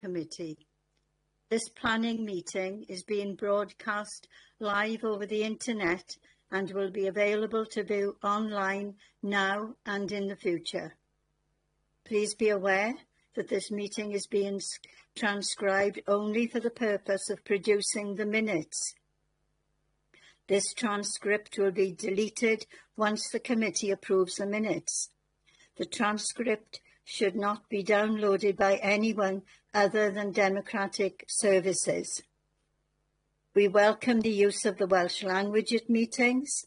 Committee. This planning meeting is being broadcast live over the internet and will be available to view online now and in the future. Please be aware that this meeting is being transcribed only for the purpose of producing the minutes. This transcript will be deleted once the committee approves the minutes. The transcript should not be downloaded by anyone other than Democratic Services. We welcome the use of the Welsh language at meetings.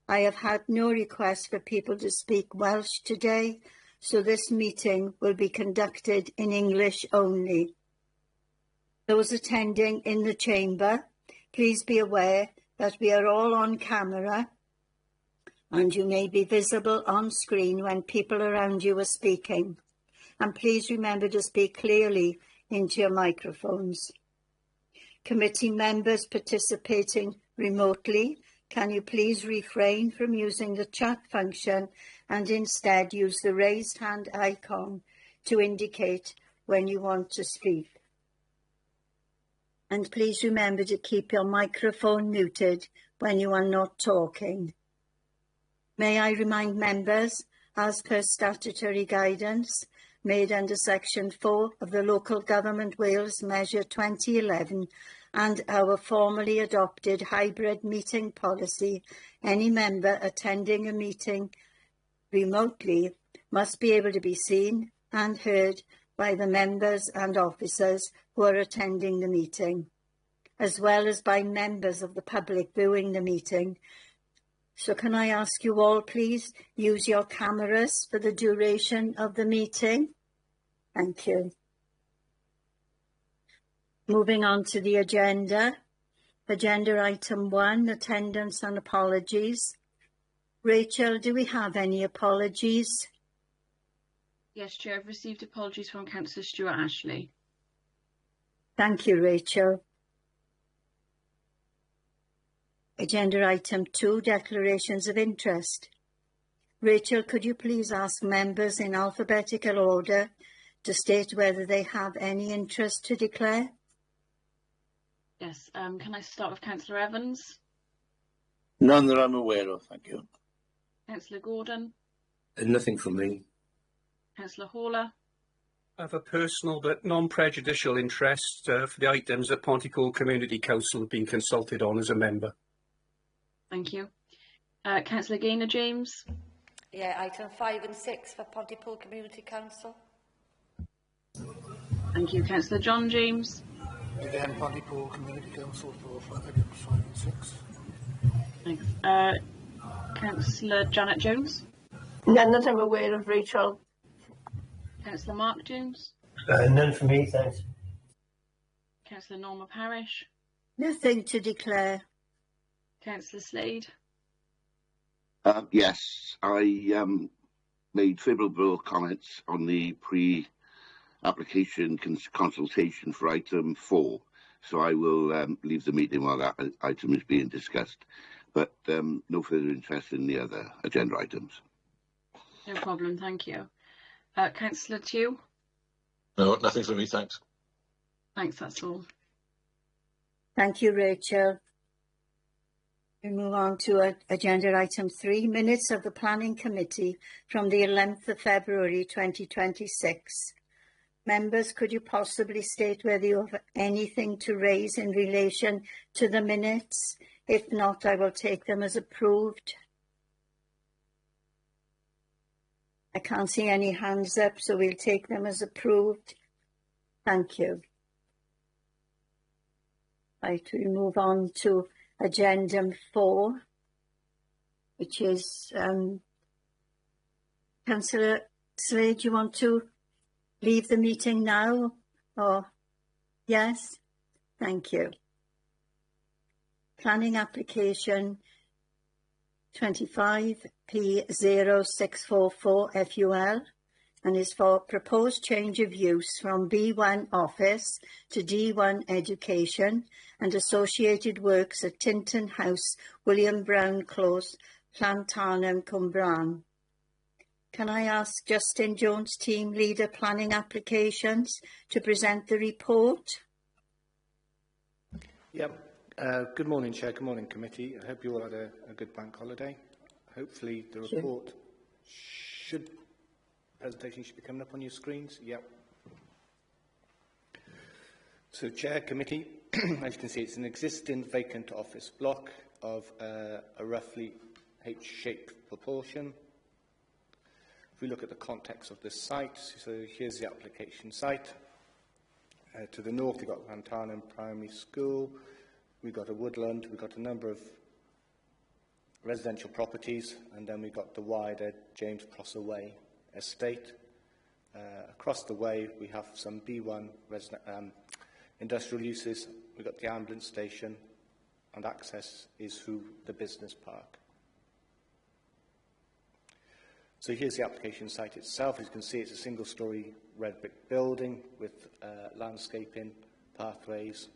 I have had no request for people to speak Welsh today, so this meeting will be conducted in English only. Those attending in the chamber, please be aware that we are all on camera and you may be visible on screen when people around you are speaking. And please remember to speak clearly into your microphones. Committee members participating remotely, can you please refrain from using the chat function and instead use the raised hand icon to indicate when you want to speak. And please remember to keep your microphone muted when you are not talking. May I remind members, as per statutory guidance made under Section 4 of the Local Government Wales Measure 2011 and our formally adopted hybrid meeting policy, any member attending a meeting remotely must be able to be seen and heard by the members and officers who are attending the meeting, as well as by members of the public viewing the meeting. So can I ask you all, please, use your cameras for the duration of the meeting? Thank you. Moving on to the agenda. Agenda item 1, attendance and apologies. Rachel, do we have any apologies? Yes, Chair, I've received apologies from Councillor Stuart Ashley. Thank you, Rachel. Agenda item 2, declarations of interest. Rachel, could you please ask members in alphabetical order to state whether they have any interest to declare? Yes, can I start with Councillor Evans? None that I'm aware of, thank you. Councillor Gordon? Nothing from me. Councillor Haller? I have a personal but non-prejudicial interest for the items that Pontypool Community Council have been consulted on as a member. Thank you. Councillor Gaynor James? Yeah, item 5 and 6 for Pontypool Community Council. Thank you. Councillor John James? Again, Pontypool Community Council for items 5 and 6. Thanks. Councillor Janet Jones? None that I'm aware of, Rachel. Councillor Mark Jones? None from me, thanks. Councillor Norma Parish? Nothing to declare. Councillor Slade? Yes, I made favourable comments on the pre-application consultation for item 4, so I will leave the meeting while that item is being discussed, but no further interest in the other agenda items. No problem, thank you. Councillor Tew? No, nothing from me, thanks. Thanks, that's all. Thank you, Rachel. We move on to agenda item 3, minutes of the Planning Committee from the 11th of February 2026. Members, could you possibly state whether you have anything to raise in relation to the minutes? If not, I will take them as approved. I can't see any hands up, so we'll take them as approved. Thank you. Right, we move on to agenda 4, which is Councillor Slade, you want to leave the meeting now? Or yes? Thank you. Planning application 25P0644 FUL and is for proposed change of use from B1 office to D1 education and associated works at Tintern House, William Brown Close, Llantarnam, Cwmbran. Can I ask Justin Jones, Team Leader Planning Applications, to present the report? Yep. Good morning, Chair. Good morning, Committee. I hope you all had a good bank holiday. Hopefully the report presentation should be coming up on your screens. Yep. So, Chair, Committee, as you can see, it's an existing vacant office block of a roughly H-shaped proportion. If we look at the context of this site, so here's the application site. To the north, we've got Rantarnham Primary School. We've got a woodland. We've got a number of residential properties, and then we've got the wider James Prosser Way estate. Across the way, we have some B1 industrial uses. We've got the ambulance station, and access is through the business park. So here's the application site itself. As you can see, it's a single-storey red brick building with landscaping, pathways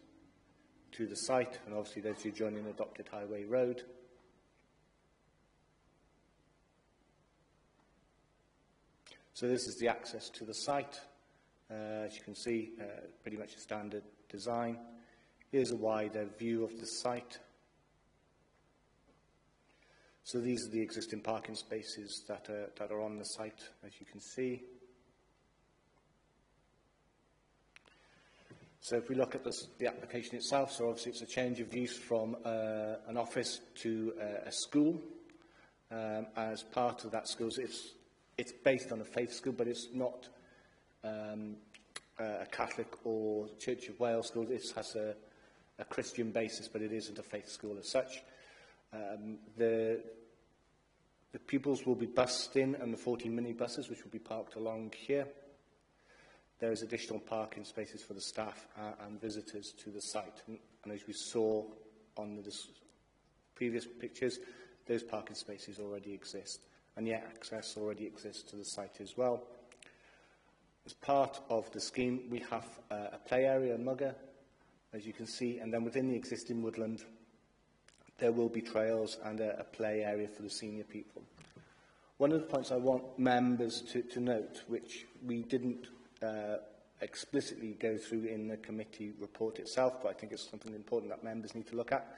to the site, and obviously there's your joining adopted highway road. So this is the access to the site. As you can see, pretty much a standard design. Here's a wider view of the site. So these are the existing parking spaces that are on the site, as you can see. So if we look at the application itself, so obviously it's a change of use from an office to a school. As part of that school, it's based on a faith school, but it's not a Catholic or Church of Wales school. It has a Christian basis, but it isn't a faith school as such. The pupils will be bussed in, and the 14 minibuses, which will be parked along here. There is additional parking spaces for the staff and visitors to the site. And as we saw on the previous pictures, those parking spaces already exist, and yet access already exists to the site as well. As part of the scheme, we have a play area, a mugger, as you can see, and then within the existing woodland, there will be trails and a play area for the senior people. One of the points I want members to note, which we didn't explicitly go through in the committee report itself, but I think it's something important that members need to look at,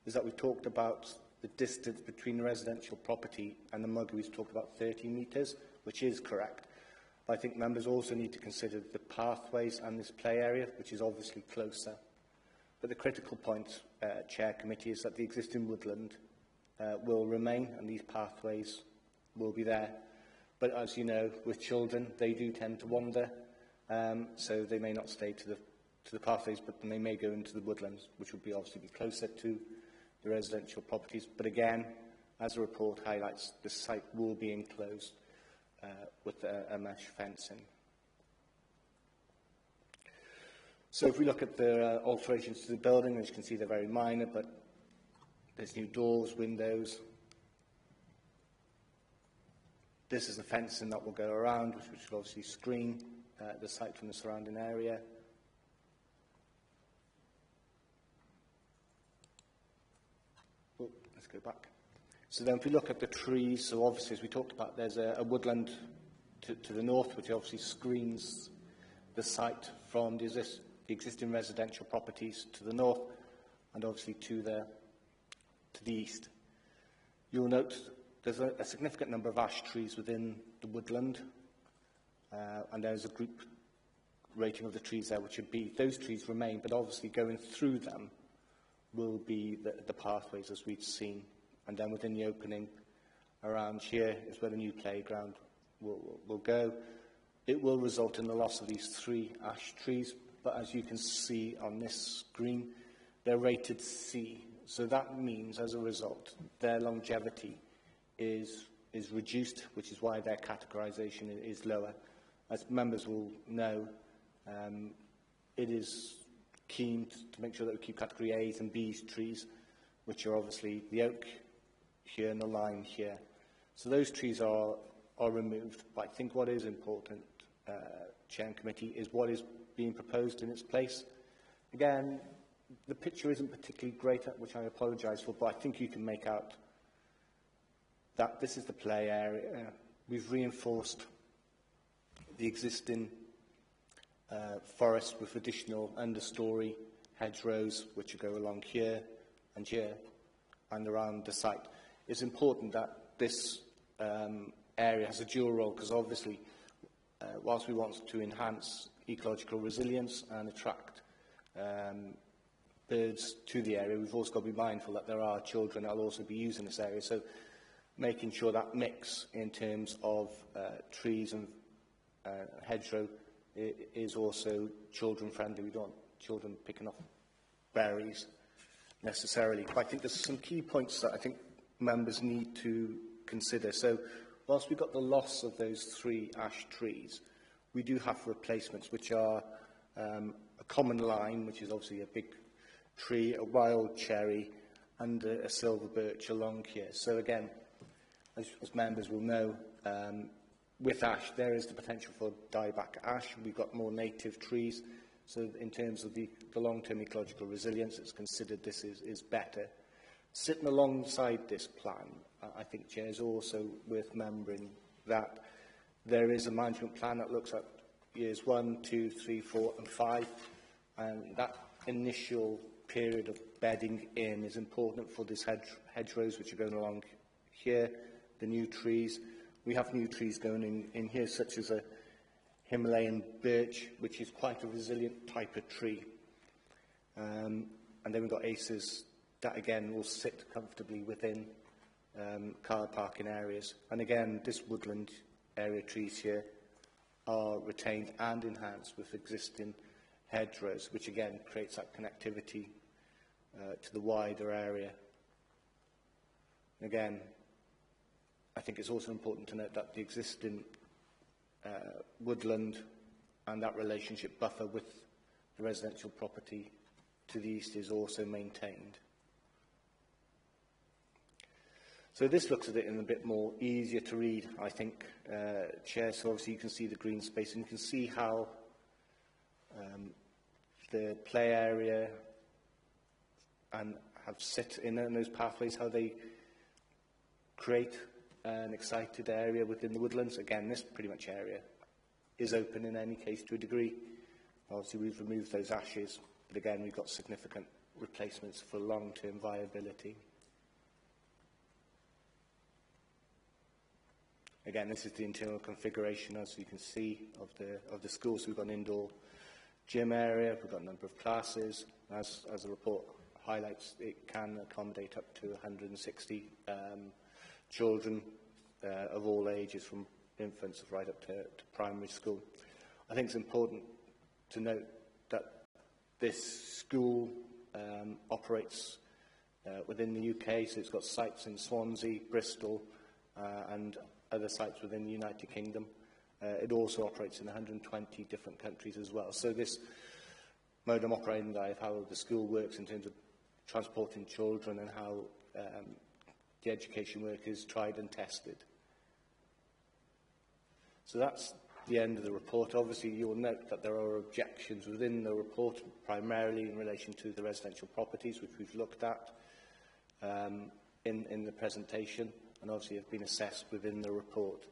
is that we've talked about the distance between the residential property and the mugger. We've talked about 30 metres, which is correct. But I think members also need to consider the pathways and this play area, which is obviously closer. But the critical point, Chair Committee, is that the existing woodland will remain and these pathways will be there. But as you know, with children, they do tend to wander, so they may not stay to the pathways, but they may go into the woodlands, which would be obviously be closer to the residential properties. But again, as the report highlights, the site will be enclosed with a mesh fencing. So if we look at the alterations to the building, as you can see, they're very minor, but there's new doors, windows. This is the fencing that will go around, which will obviously screen the site from the surrounding area. Oh, let's go back. So then if we look at the trees, so obviously as we talked about, there's a woodland to the north, which obviously screens the site from the existing residential properties to the north, and obviously to the east. You'll note there's a significant number of ash trees within the woodland, and there's a group rating of the trees there, which would be, those trees remain, but obviously going through them will be the pathways as we've seen. And then within the opening around here is where the new playground will go. It will result in the loss of these 3 ash trees, but as you can see on this screen, they're rated C. So that means, as a result, their longevity is reduced, which is why their categorisation is lower. As members will know, it is keen to make sure that we keep category A's and B's trees, which are obviously the oak here and the lime here. So those trees are removed. But I think what is important, Chair and Committee, is what is being proposed in its place. Again, the picture isn't particularly great, which I apologise for, but I think you can make out that this is the play area, We've reinforced the existing forest with additional understory hedgerows which go along here and around the site. It's important that this area has a dual role, because obviously whilst we want to enhance ecological resilience and attract birds to the area, we've also got to be mindful that there are children that will also be using this area. So making sure that mix in terms of trees and hedgerow is also children friendly. We don't want children picking off berries necessarily. But I think there's some key points that I think members need to consider. So whilst we've got the loss of those 3 ash trees, we do have replacements, which are a common lime, which is obviously a big tree, a wild cherry, and a silver birch along here. So again, as members will know, with ash, there is the potential for dieback ash. We've got more native trees. So in terms of the long-term ecological resilience, it's considered this is better. Sitting alongside this plan, I think, Chair, is also worth remembering that there is a management plan that looks at years 1, 2, 3, 4 and 5. And that initial period of bedding in is important for these hedgerows which are going along here, the new trees. We have new trees going in here, such as a Himalayan birch, which is quite a resilient type of tree. And then we've got acers that, again, will sit comfortably within car parking areas. And again, this woodland area trees here are retained and enhanced with existing hedgerows, which again creates that connectivity to the wider area. Again, I think it's also important to note that the existing woodland and that relationship buffer with the residential property to the east is also maintained. So this looks at it in a bit more easier to read, I think, Chair. So obviously you can see the green space and you can see how the play area and have sit in those pathways, how they create an excited area within the woodlands. Again, this pretty much area is open in any case to a degree. Obviously we've removed those ashes, but again we've got significant replacements for long-term viability. Again, this is the internal configuration, as you can see, of the school. So we've got an indoor gym area, we've got a number of classes. As the report highlights, it can accommodate up to 160 children of all ages, from infants right up to primary school. I think it's important to note that this school operates within the UK, so it's got sites in Swansea, Bristol, and other sites within the United Kingdom. It also operates in 120 different countries as well. So this modum operandi of how the school works in terms of transporting children and how the education work is tried and tested. So that's the end of the report. Obviously, you'll note that there are objections within the report, primarily in relation to the residential properties, which we've looked at in the presentation, and obviously have been assessed within the report.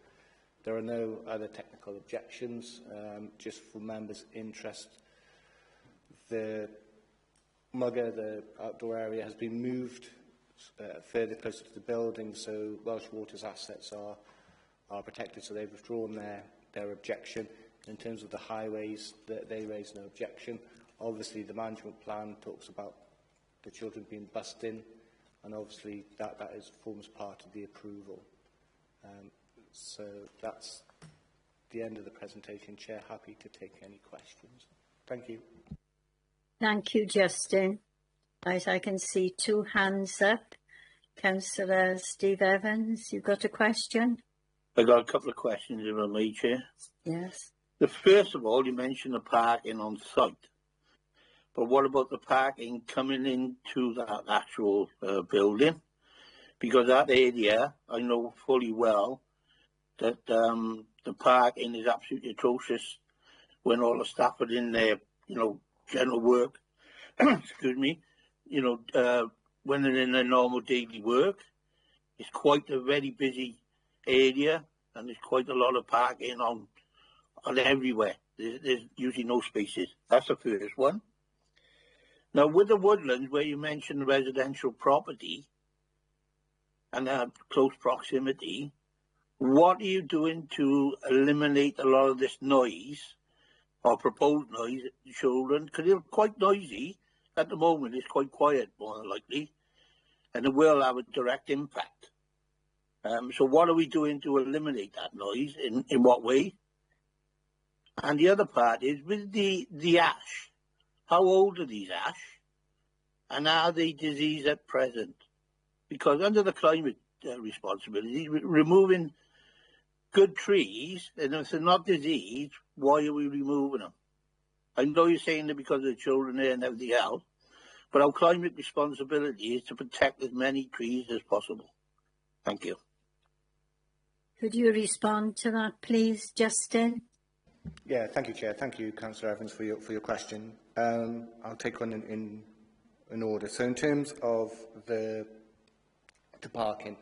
There are no other technical objections. Just for members' interest, the mugger, the outdoor area, has been moved further closer to the building, so Welsh Water's assets are protected, so they've withdrawn their objection. In terms of the highways, they raise no objection. Obviously, the management plan talks about the children being bussed in, and obviously that forms part of the approval. So that's the end of the presentation. Chair, happy to take any questions. Thank you. Thank you, Justin. Right, I can see 2 hands up. Councillor Steve Evans, you've got a question? I got a couple of questions, if I may, Chair. Yes. The first of all, you mentioned the parking on site, but what about the parking coming into that actual building? Because that area, I know fully well that the parking is absolutely atrocious when all the staff are in there, you know, general work, excuse me, you know, when they're in their normal daily work. It's quite a very busy area, and there's quite a lot of parking on everywhere. There's usually no spaces. That's the first one. Now, with the woodlands, where you mentioned residential property and close proximity, what are you doing to eliminate a lot of this noise or proposed noise at the children? Because they're quite noisy. At the moment, it's quite quiet, more than likely, and it will have a direct impact. So what are we doing to eliminate that noise? In what way? And the other part is, with the ash, how old are these ash? And are they diseased at present? Because under the climate responsibility, removing good trees, and if they're not diseased, why are we removing them? I know you're saying that because of the children there and everything else, but our climate responsibility is to protect as many trees as possible. Thank you. Could you respond to that, please, Justin? Yeah, thank you, Chair. Thank you, Councillor Evans, for your question. I'll take one in order. So, in terms of the parking,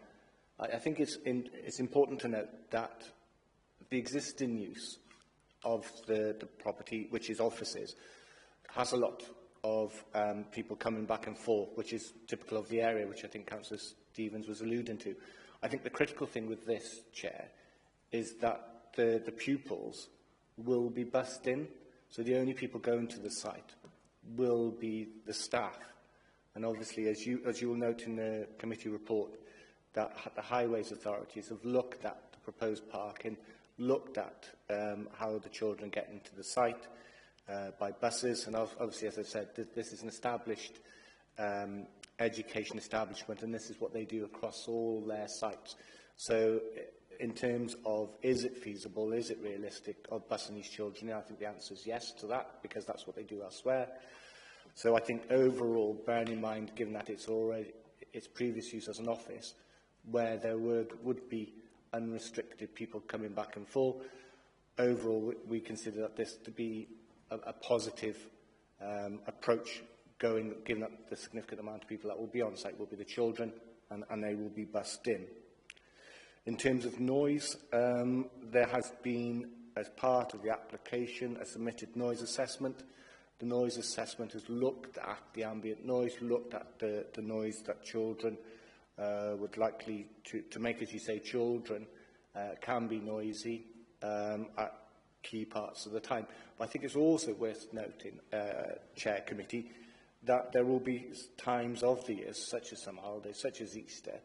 I think it's important to note that the existing use of the property, which is offices, has a lot of people coming back and forth, which is typical of the area, which I think Councillor Stevens was alluding to. I think the critical thing with this, Chair, is that the pupils will be bussed in, so the only people going to the site will be the staff. And obviously, as you will note in the committee report, that the highways authorities have looked at the proposed parking, looked at how the children get into the site by buses, and obviously, as I said, this is an established education establishment, and this is what they do across all their sites. So, in terms of, is it feasible, is it realistic of busing these children, I think the answer is yes to that, because that's what they do elsewhere. So I think overall, bearing in mind, given that it's previous use as an office, where there would be unrestricted people coming back and forth, overall we consider that this to be a positive approach going, given that the significant amount of people that will be on site will be the children, and they will be bussed in. In terms of noise, there has been, as part of the application, a submitted noise assessment. The noise assessment has looked at the ambient noise, looked at the noise that children would likely to make. As you say, children can be noisy at key parts of the time. But I think it's also worth noting, Chair Committee, that there will be times of the year, such as summer holidays, such as Easter,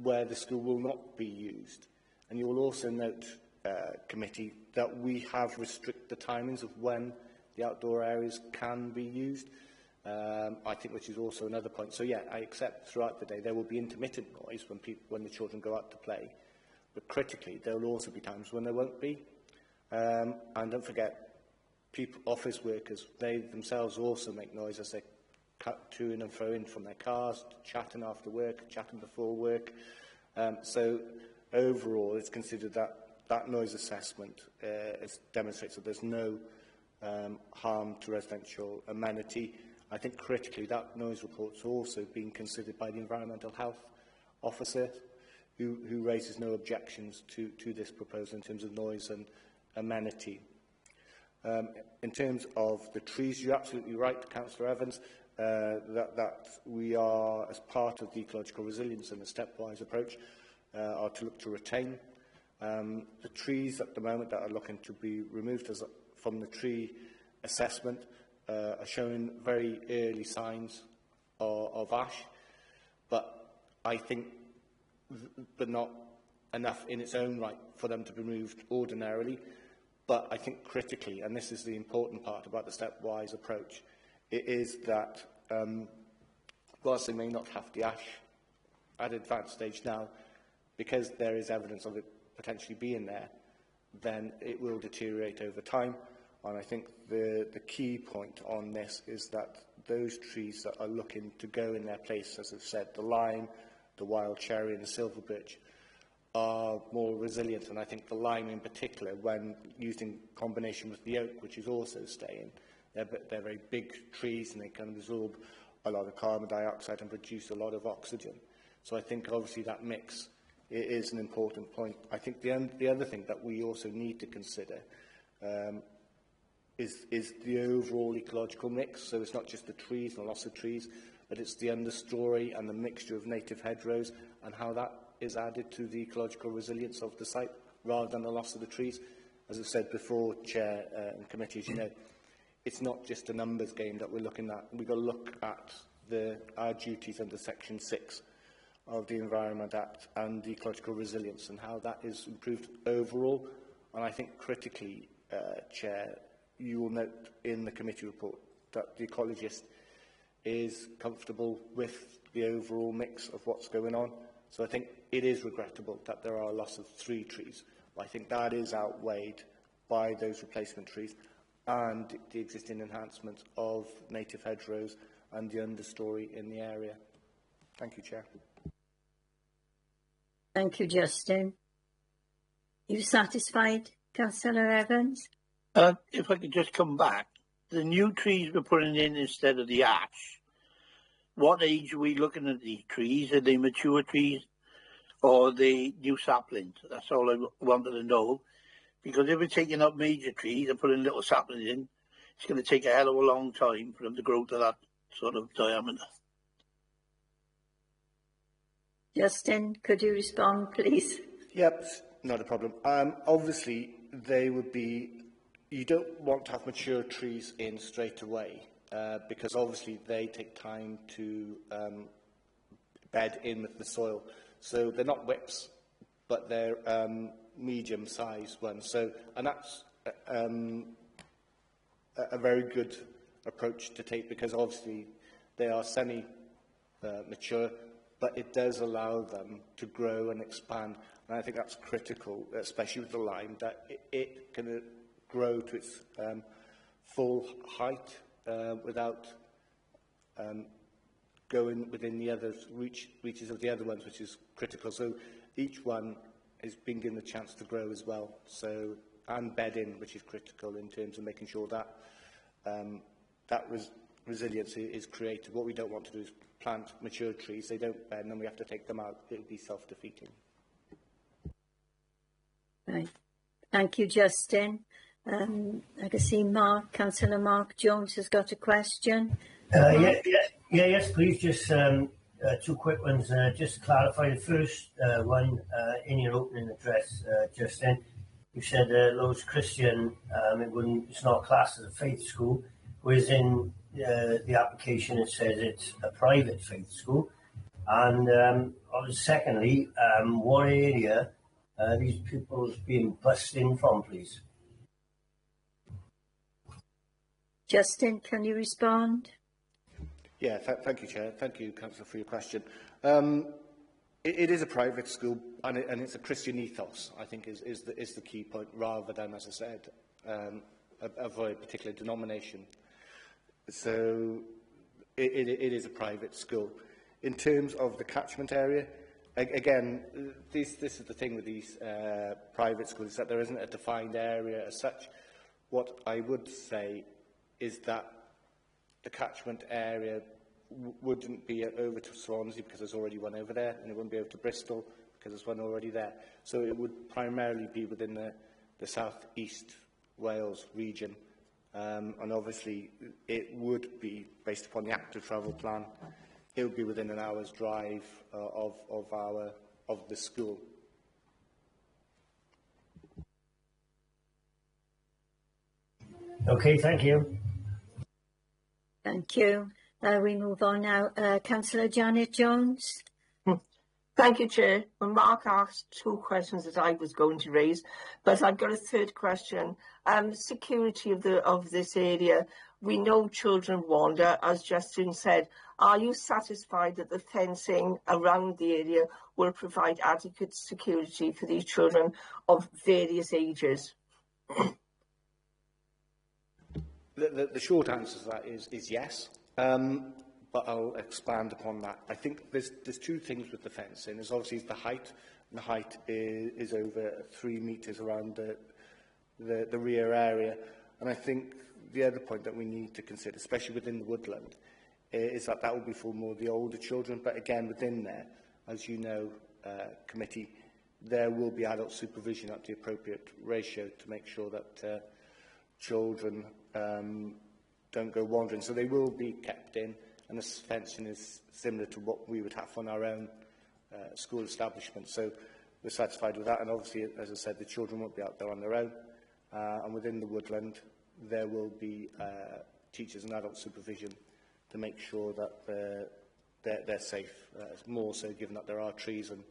where the school will not be used. And you will also note, Committee, that we have restricted the timings of when the outdoor areas can be used, I think, which is also another point. So, yeah, I accept throughout the day there will be intermittent noise when the children go out to play, but critically there will also be times when there won't be. And don't forget, office workers, they themselves also make noise as they cut to and fro in from their cars, chatting after work, chatting before work. So overall, it's considered that noise assessment demonstrates that there's no harm to residential amenity. I think critically that noise report's also being considered by the Environmental Health Officer, who raises no objections to this proposal in terms of noise and amenity. In terms of the trees, you're absolutely right, Councillor Evans, that we are, as part of the ecological resilience and the stepwise approach, are to look to retain. The trees at the moment that are looking to be removed from the tree assessment are showing very early signs of ash, but I think not enough in its own right for them to be removed ordinarily. But I think critically, and this is the important part about the stepwise approach, it is that whilst they may not have the ash at advanced stage now, because there is evidence of it potentially being there, then it will deteriorate over time. And I think the key point on this is that those trees that are looking to go in their place, as I've said, the lime, the wild cherry and the silver birch, are more resilient. And I think the lime in particular, when used in combination with the oak, which is also staying, they're very big trees and they can absorb a lot of carbon dioxide and produce a lot of oxygen. So I think obviously that mix it is an important point. I think the other thing that we also need to consider is the overall ecological mix. So it's not just the trees and the loss of trees, but it's the understory and the mixture of native hedgerows and how that is added to the ecological resilience of the site rather than the loss of the trees. As I said before, Chair and Committee, as you know, it's not just a numbers game that we're looking at. We've got to look at our duties under Section 6 of the Environment Act and the ecological resilience and how that is improved overall. And I think critically, Chair, you will note in the committee report that the ecologist is comfortable with the overall mix of what's going on. So I think it is regrettable that there are a loss of 3 trees. But I think that is outweighed by those replacement trees and the existing enhancement of native hedgerows and the understory in the area. Thank you, Chair. Thank you, Justin. You satisfied, Councillor Evans? If I could just come back, the new trees we're putting in instead of the ash, what age are we looking at these trees? Are they mature trees or are they new saplings? That's all I wanted to know. Because if we're taking up major trees and putting little saplings in, it's going to take a hell of a long time for them to grow to that sort of diameter. Justin, could you respond, please? Yep, not a problem. Obviously, they would be... You don't want to have mature trees in straight away because obviously they take time to bed in with the soil. So they're not whips, but they're medium-sized ones. So, and that's a very good approach to take because obviously they are semi-mature, but it does allow them to grow and expand. And I think that's critical, especially with the lime, that it can grow to its full height without going within the other reaches of the other ones, which is critical. So each one is being given a chance to grow as well. So, and bed in, which is critical in terms of making sure that resilience is created. What we don't want to do is plant mature trees. They don't bed, and then we have to take them out. It would be self-defeating. Right. Thank you, Justin. I can see Councillor Mark Jones has got a question. Yes, please. Just 2 quick ones. Just to clarify the first one in your opening address, Justin, you said Lowes Christian, it's not classed as a faith school, whereas in the application it says it's a private faith school. And secondly, what area are these pupils being bussed in from, please? Justin, can you respond? Yeah, thank you, Chair. Thank you, Councillor, for your question. It is a private school, and it's a Christian ethos, I think, is the key point, rather than, as I said, of a particular denomination. So it is a private school. In terms of the catchment area, again, this is the thing with these private schools, is that there isn't a defined area as such. What I would say is that the catchment area wouldn't be over to Swansea because there's already one over there, and it wouldn't be over to Bristol because there's one already there. So it would primarily be within the South East Wales region, and obviously it would be based upon the active travel plan. It would be within an hour's drive of the school. Okay, thank you. Thank you. We move on now. Councillor Janet Jones. Thank you, Chair. Well, Mark asked 2 questions that I was going to raise, but I've got a 3rd question. Security of this area. We know children wander, as Justin said. Are you satisfied that the fencing around the area will provide adequate security for these children of various ages? The short answer to that is yes, but I'll expand upon that. I think there's 2 things with the fencing. There's obviously the height, and the height is over 3 metres around the rear area. And I think the other point that we need to consider, especially within the woodland, is that will be for more of the older children. But again, within there, as you know, committee, there will be adult supervision at the appropriate ratio to make sure that children don't go wandering. So they will be kept in, and the fencing is similar to what we would have on our own school establishment. So we're satisfied with that, and obviously, as I said, the children won't be out there on their own, and within the woodland there will be teachers and adult supervision to make sure that they're safe, more so given that there are trees, and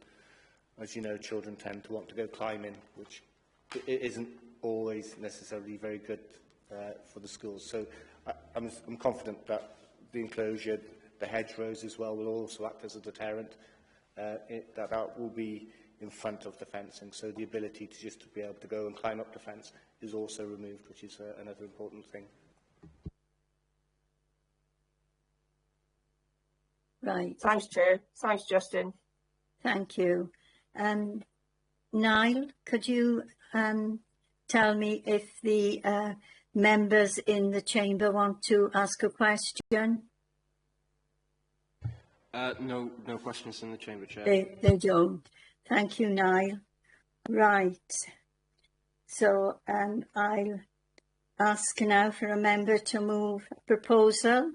as you know, children tend to want to go climbing, which isn't always necessarily very good for the schools. So I'm confident that the enclosure, the hedgerows as well, will also act as a deterrent, that will be in front of the fencing, so the ability to just be able to go and climb up the fence is also removed, which is another important thing. Right. Thanks, Chair. Thanks, Justin. Thank you. Niall, could you tell me if the members in the chamber want to ask a question? No questions in the chamber, Chair. They don't. Thank you, Niall. Right. So I'll ask now for a member to move a proposal.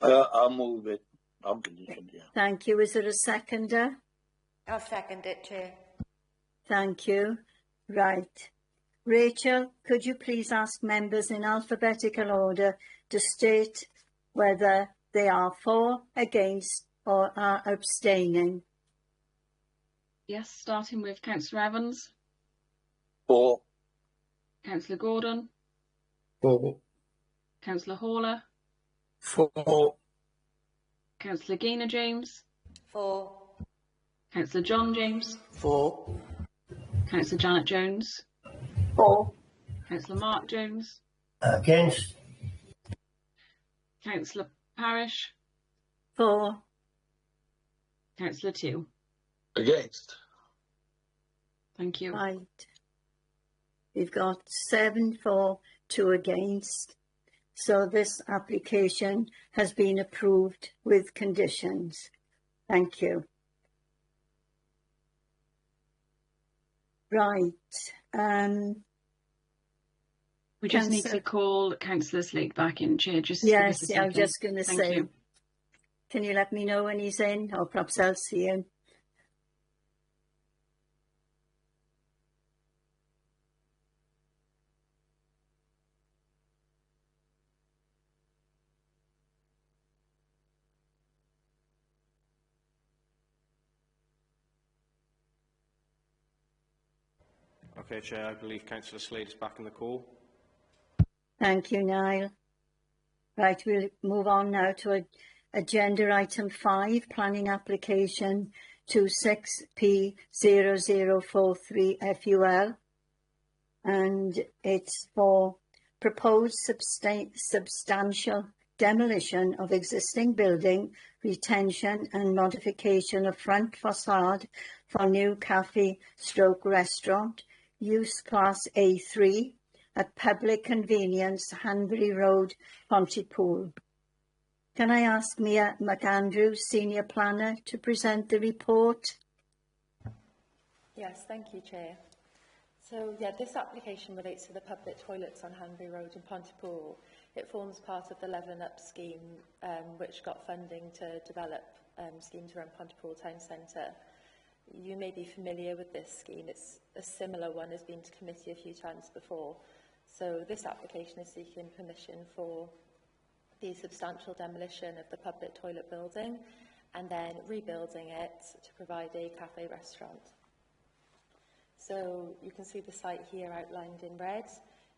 I'll move it. On condition, yeah. Thank you. Is there a seconder? I'll second it, Chair. Thank you. Right. Rachel, could you please ask members in alphabetical order to state whether they are for, against, or are abstaining? Yes, starting with Councillor Evans. For. Councillor Gordon. For. Councillor Haller. For. Councillor Gaynor James. For. Councillor John James. For. Councillor Janet Jones. For. Councillor Mark Jones. Against. Councillor Parish. For. Councillor Tew. Against. Thank you. Right. We've got 7 for, 2 against. So this application has been approved with conditions. Thank you. Right. We just need to call Councillor Slade back in, Chair. Just yes, I was just going to say. You. Can you let me know when he's in, or perhaps I'll see him? Okay, Chair, I believe Councillor Slade is back in the call. Thank you, Niall. Right, we'll move on now to agenda item 5, planning application 26P0043 FUL. And it's for proposed substantial demolition of existing building, retention and modification of front facade for new cafe/restaurant, use class A3 at Public Convenience, Hanbury Road, Pontypool. Can I ask Mia McAndrew, Senior Planner, to present the report? Yes, thank you, Chair. So, this application relates to the public toilets on Hanbury Road in Pontypool. It forms part of the Levelling Up scheme, which got funding to develop schemes around Pontypool Town Centre. You may be familiar with this scheme. It's a similar one has been to committee a few times before. So this application is seeking permission for the substantial demolition of the public toilet building and then rebuilding it to provide a cafe restaurant. So you can see the site here outlined in red.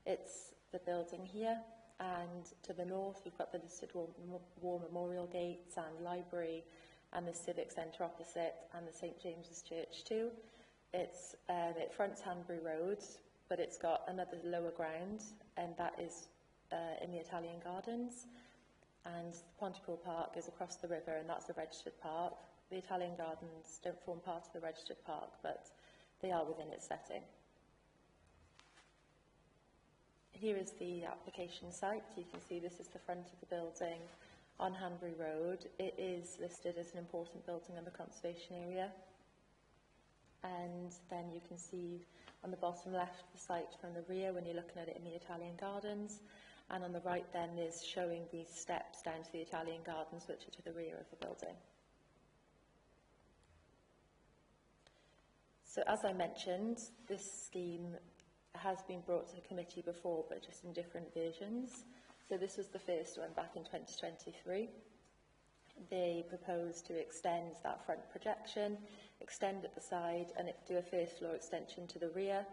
It's the building here, and to the north we've got the listed War Memorial Gates and Library and the Civic Centre opposite and the St James's Church too. It fronts Hanbury Road, but it's got another lower ground, and that is in the Italian Gardens. And Pontypool Park is across the river, and that's the registered park. The Italian Gardens don't form part of the registered park, but they are within its setting. Here is the application site. You can see this is the front of the building on Hanbury Road. It is listed as an important building in the conservation area. and then you can see on the bottom left the site from the rear when you're looking at it in the Italian Gardens, and on the right then is showing these steps down to the Italian Gardens, which are to the rear of the building. So as I mentioned, this scheme has been brought to the committee before, but just in different versions. So this was the first one back in 2023. They proposed to extend that front projection, extend at the side, and do a first floor extension to the rear.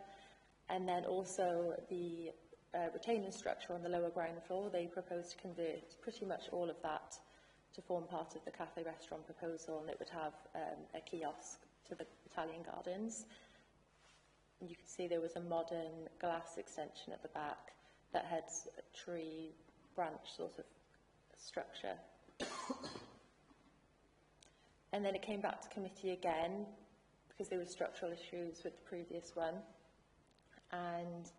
And then also the retaining structure on the lower ground floor, they proposed to convert pretty much all of that to form part of the cafe restaurant proposal, and it would have a kiosk to the Italian Gardens. And you can see there was a modern glass extension at the back that had a tree branch sort of structure. And then it came back to committee again because there were structural issues with the previous one, and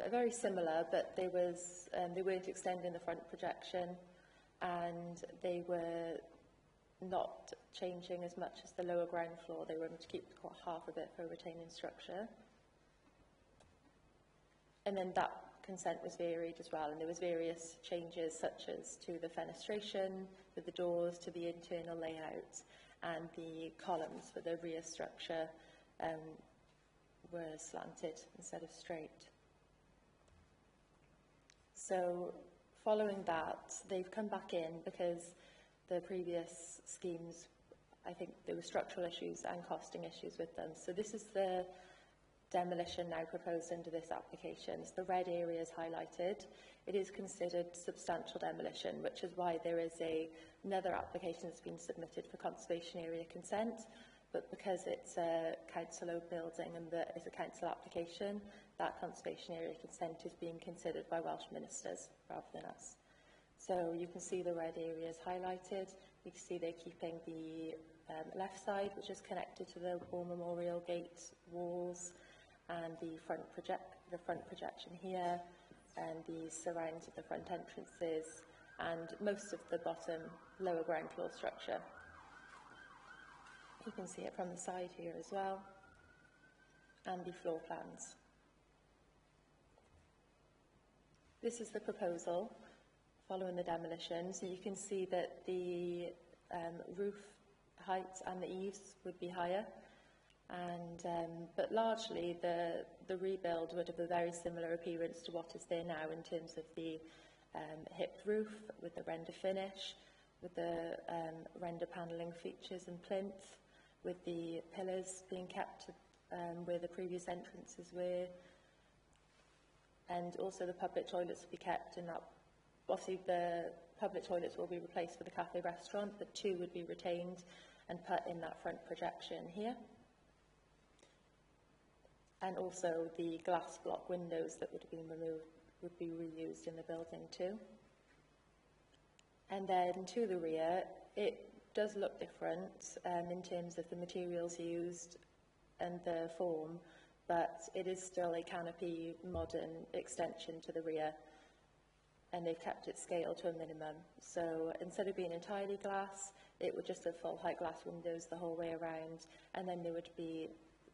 very similar, but they weren't extending the front projection, and they were not changing as much as the lower ground floor. They wanted to keep half of it for a retaining structure. And then that consent was varied as well, and there was various changes such as to the fenestration, with the doors, to the internal layout, and the columns for the rear structure were slanted instead of straight. So following that, they've come back in because the previous schemes, I think there were structural issues and costing issues with them. So this is the demolition now proposed under this application. It's the red areas highlighted. It is considered substantial demolition, which is why there is another application that's been submitted for conservation area consent, but because it's a council-owned building and that is a council application, that conservation area consent is being considered by Welsh ministers rather than us. So you can see the red areas highlighted. You can see they're keeping the left side, which is connected to the War Memorial Gate walls, and the front projection here, and the surrounds of the front entrances, and most of the bottom lower ground floor structure. You can see it from the side here as well, and the floor plans. This is the proposal following the demolition. So you can see that the roof height and the eaves would be higher, and but largely the rebuild would have a very similar appearance to what is there now in terms of the hipped roof with the render finish, with the render panelling features and plinth, with the pillars being kept where the previous entrances were, and also the public toilets will be kept in that. Obviously the public toilets will be replaced for the cafe restaurant, but 2 would be retained and put in that front projection here. And also the glass block windows that would have been removed would be reused in the building too. And then to the rear, it does look different in terms of the materials used and the form, but it is still a canopy modern extension to the rear, and they've kept its scale to a minimum. So instead of being entirely glass, it would just have full height glass windows the whole way around, and then there would be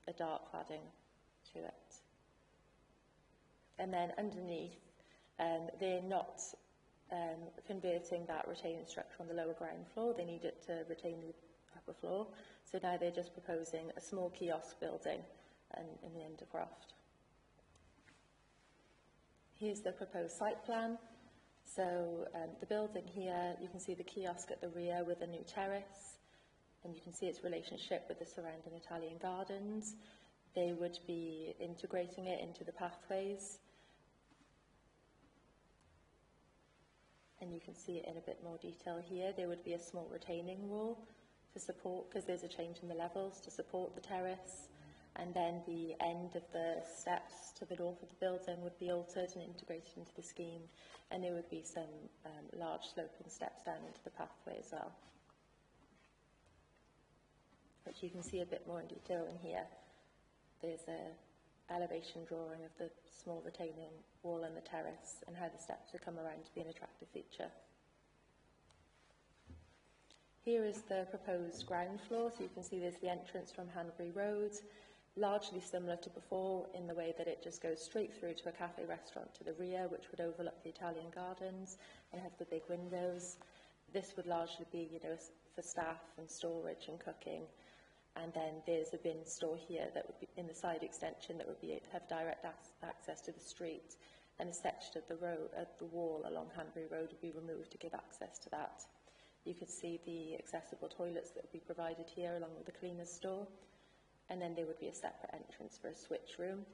a dark cladding to it. And then underneath, they're not converting that retaining structure on the lower ground floor. They need it to retain the upper floor. So now they're just proposing a small kiosk building in the Undercroft. Here's the proposed site plan. So the building here, you can see the kiosk at the rear with a new terrace, and you can see its relationship with the surrounding Italian Gardens. They would be integrating it into the pathways, and you can see it in a bit more detail here. There would be a small retaining wall to support, because there's a change in the levels, to support the terrace, and then the end of the steps to the north of the building would be altered and integrated into the scheme, and there would be some large sloping steps down into the pathway as well, which you can see a bit more in detail in here. There's an elevation drawing of the small retaining wall and the terrace, and how the steps would come around to be an attractive feature. Here is the proposed ground floor, so you can see there's the entrance from Hanbury Road, largely similar to before in the way that it just goes straight through to a cafe restaurant to the rear, which would overlook the Italian gardens and have the big windows. This would largely be, for staff and storage and cooking. And then there's a bin store here that would be in the side extension that would have direct access to the street, and a section of the wall along Hanbury Road would be removed to give access to that. You could see the accessible toilets that would be provided here along with the cleaner's store, and then there would be a separate entrance for a switch room.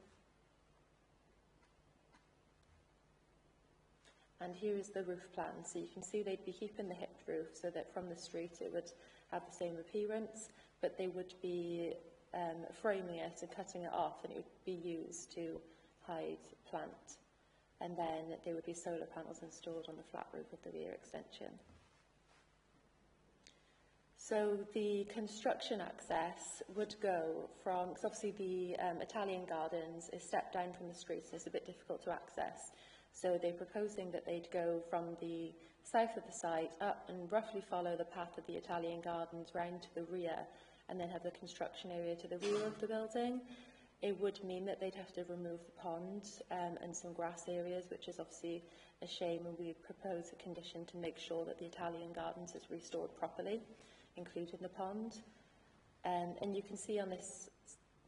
And here is the roof plan. So you can see they'd be keeping the hipped roof so that from the street it would have the same appearance, but they would be framing it and cutting it off, and it would be used to hide plant. And then there would be solar panels installed on the flat roof of the rear extension. So the construction access would go from, because obviously the Italian gardens is stepped down from the street, so it's a bit difficult to access. So they're proposing that they'd go from the south of the site up and roughly follow the path of the Italian gardens round to the rear, and then have the construction area to the rear of the building. It would mean that they'd have to remove the pond and some grass areas, which is obviously a shame, and we propose a condition to make sure that the Italian gardens is restored properly, including the pond. And you can see on this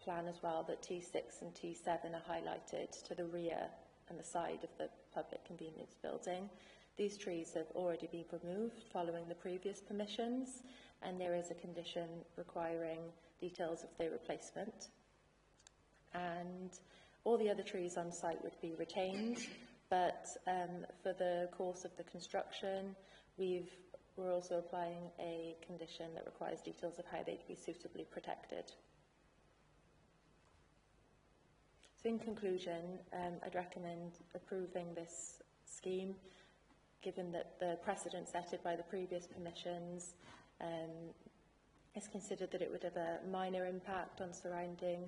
plan as well that T6 and T7 are highlighted to the rear and the side of the public convenience building. These trees have already been removed following the previous permissions, and there is a condition requiring details of their replacement. And all the other trees on site would be retained, but for the course of the construction, we're also applying a condition that requires details of how they'd be suitably protected. So in conclusion, I'd recommend approving this scheme, given that the precedent set by the previous permissions is considered that it would have a minor impact on surrounding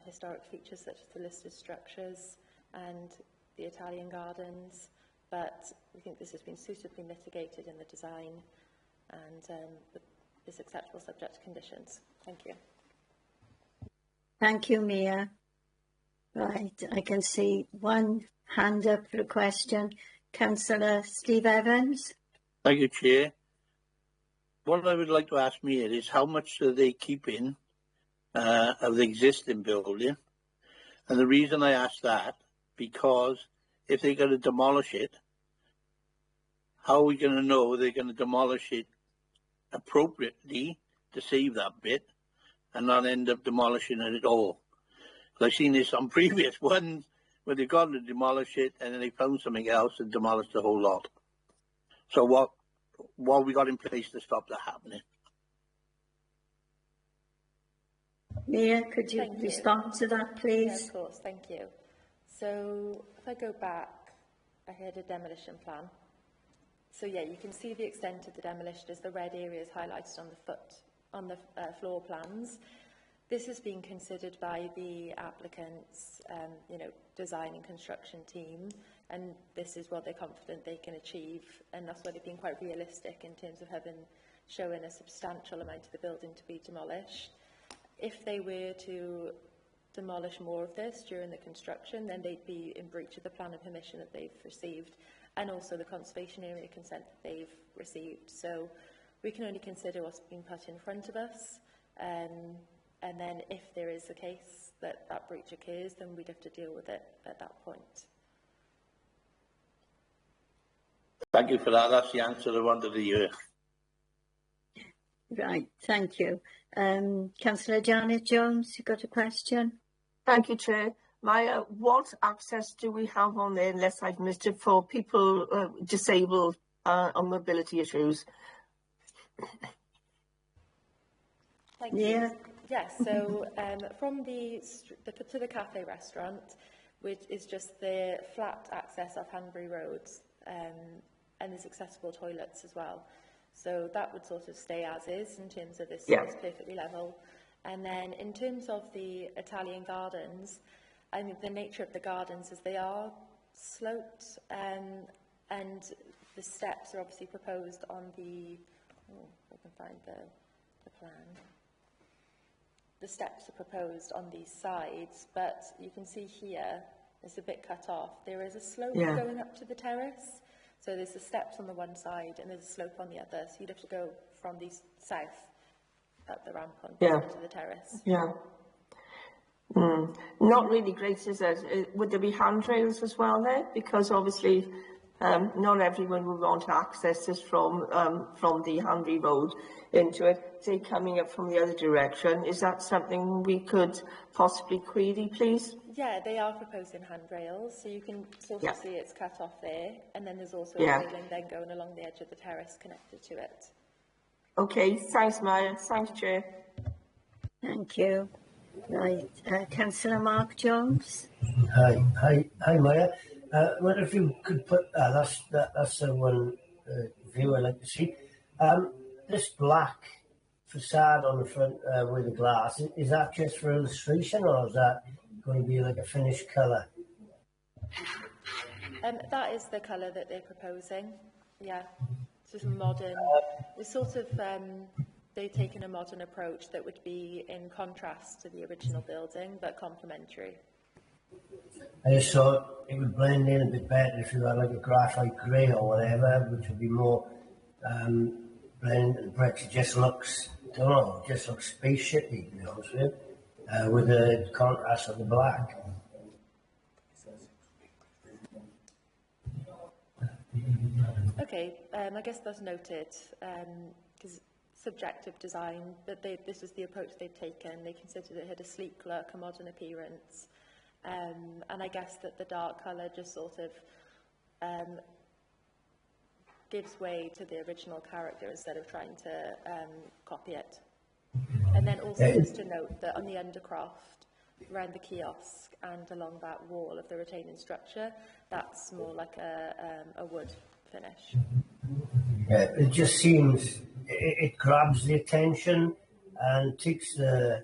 historic features such as the listed structures and the Italian gardens, but we think this has been suitably mitigated in the design and is acceptable subject to conditions. Thank you. Thank you, Mia. Right, I can see one hand up for a question. Councillor Steve Evans. Thank you, Chair. What I would like to ask Mia is how much are they keeping of the existing building? And the reason I ask that, because if they're going to demolish it, how are we going to know they're going to demolish it appropriately to save that bit and not end up demolishing it at all? Because I've seen this on previous ones where they've gone to demolish it and then they found something else and demolished the whole lot. So what have we got in place to stop that happening? Mia, could you respond to that, please? Yeah, of course, thank you. So if I go back, I had a demolition plan. So yeah, you can see the extent of the demolition as the red areas highlighted on the floor plans. This is being considered by the applicant's, design and construction team, and this is what they're confident they can achieve, and that's why they've been quite realistic in terms of showing a substantial amount of the building to be demolished. If they were to demolish more of this during the construction, then they'd be in breach of the plan and permission that they've received, and also the conservation area consent that they've received. So we can only consider what's been put in front of us, and then if there is a case that that breach occurs, then we'd have to deal with it at that point. Thank you for that. That's the answer I wanted to hear. Right, thank you. Councillor Janet Jones, you got a question? Thank you, Chair. Maya, what access do we have on there, unless I've missed it, for people disabled on mobility issues? Thank you. Yes, so from to the cafe restaurant, which is just the flat access off Hanbury Road, and there's accessible toilets as well. So that would sort of stay as is in terms of this is perfectly level. And then in terms of the Italian gardens, I mean, the nature of the gardens is they are sloped, and the steps are obviously proposed on the oh, if I can find the plan. The steps are proposed on these sides, but you can see here, it's a bit cut off. There is a slope going up to the terrace. So there's the steps on the one side and there's a slope on the other. So you'd have to go from the south up the ramp on to the terrace. Yeah. Not really great, is it? Would there be handrails as well there? Because obviously not everyone will want to access this from the Hanbury Road into it. Say coming up from the other direction. Is that something we could possibly query, please? Yeah, they are proposing handrails, so you can sort of see it's cut off there, and then there's also a railing then going along the edge of the terrace connected to it. Okay, thanks, Maya. Thanks, Chair. Thank you. Right, Councillor Mark Jones. Hi, Maya. I wonder if you could put that's the one view I'd like to see. This black facade on the front with the glass, is that just for illustration, or is that going to be like a finished colour? That is the colour that they're proposing. Yeah, it's just modern. It's sort of they've taken a modern approach that would be in contrast to the original building, but complementary. I just thought it would blend in a bit better if you had like a graphite grey or whatever, which would be more blend. The bricks just looks, I don't know, just looks spaceshipy, to be honest with you, with the contrast of the black. Okay, I guess that's noted, because subjective design, but this is the approach they've taken. They considered it had a sleek look, a modern appearance, and I guess that the dark colour just sort of gives way to the original character instead of trying to copy it. And then also just to note that on the undercroft, around the kiosk and along that wall of the retaining structure, that's more like a wood finish. Yeah, it just seems, it grabs the attention and takes the,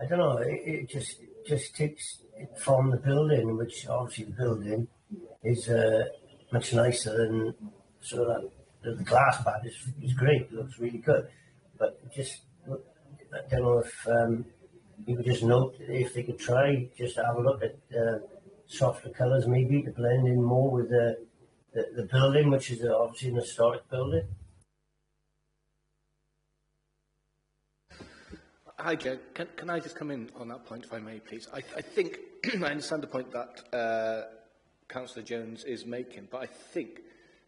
I don't know, it just takes it from the building, which obviously the building is much nicer than, so that the glass pad is great, it looks really good, but just, I don't know if you could just note if they could try just to have a look at softer colours maybe to blend in more with the building, which is obviously an historic building. Hi, Joe. Can I just come in on that point, if I may, please? I think I understand the point that Councillor Jones is making, but I think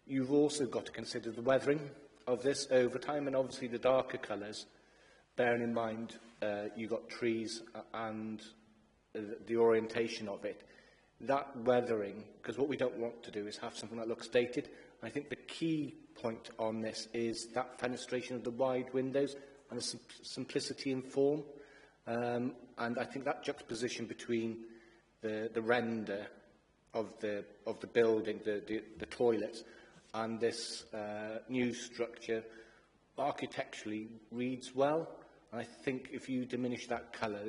you've also got to consider the weathering of this over time, and obviously the darker colours, bearing in mind you've got trees and the orientation of it. That weathering, because what we don't want to do is have something that looks dated. I think the key point on this is that fenestration of the wide windows and the simplicity in form. And I think that juxtaposition between the render of the building, the toilets, and this new structure architecturally reads well. And I think if you diminish that colour,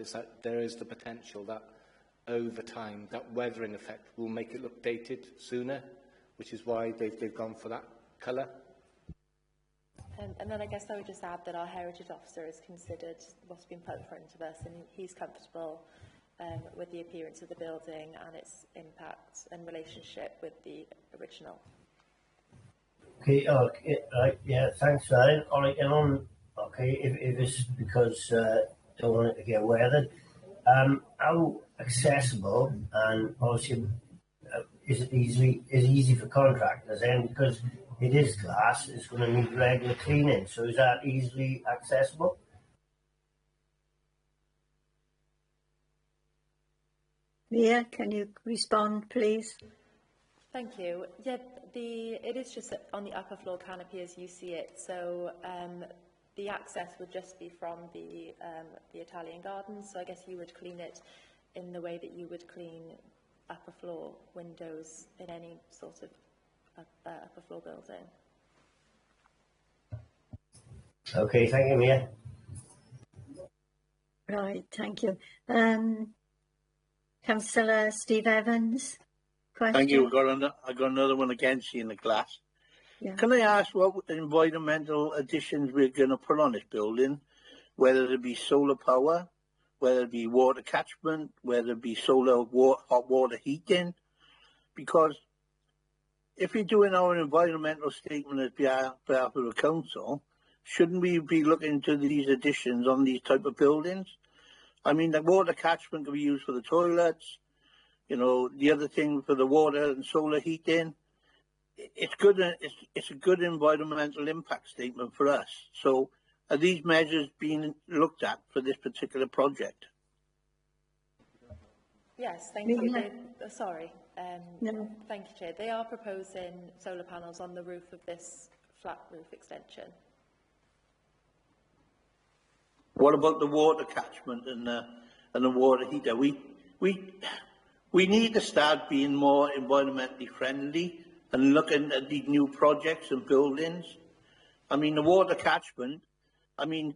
there is the potential that over time that weathering effect will make it look dated sooner, which is why they've gone for that colour. And then I guess I would just add that our heritage officer has considered what's been put in front of us, and he's comfortable with the appearance of the building and its impact and relationship with the original. Okay, right, yeah, thanks for that. All right, and on, okay, if it's because don't want it to get weathered, how accessible and obviously is it easy for contractors, and because it is glass, it's going to need regular cleaning, so is that easily accessible? Leah, can you respond, please? Thank you. Yeah, it is just on the upper floor canopy as you see it, so the access would just be from the Italian gardens, so I guess you would clean it in the way that you would clean upper floor windows in any sort of upper floor building. Okay, thank you, Mia. Right, thank you. Councillor Steve Evans, question? Thank you. I got another one again, seeing the glass. Yeah. Can I ask what environmental additions we're going to put on this building? Whether it be solar power, whether it be water catchment, whether it be hot water heating? Because if we're doing our environmental statement as behalf of the council, shouldn't we be looking into these additions on these type of buildings? I mean, the water catchment can be used for the toilets. You know, the other thing for the water and solar heating. It's good. It's a good environmental impact statement for us. So, are these measures being looked at for this particular project? Yes, thank you. Yeah. Sorry. No. Thank you, Chair. They are proposing solar panels on the roof of this flat roof extension. What about the water catchment and the water heater? We need to start being more environmentally friendly and looking at these new projects and buildings. I mean, the water catchment. I mean,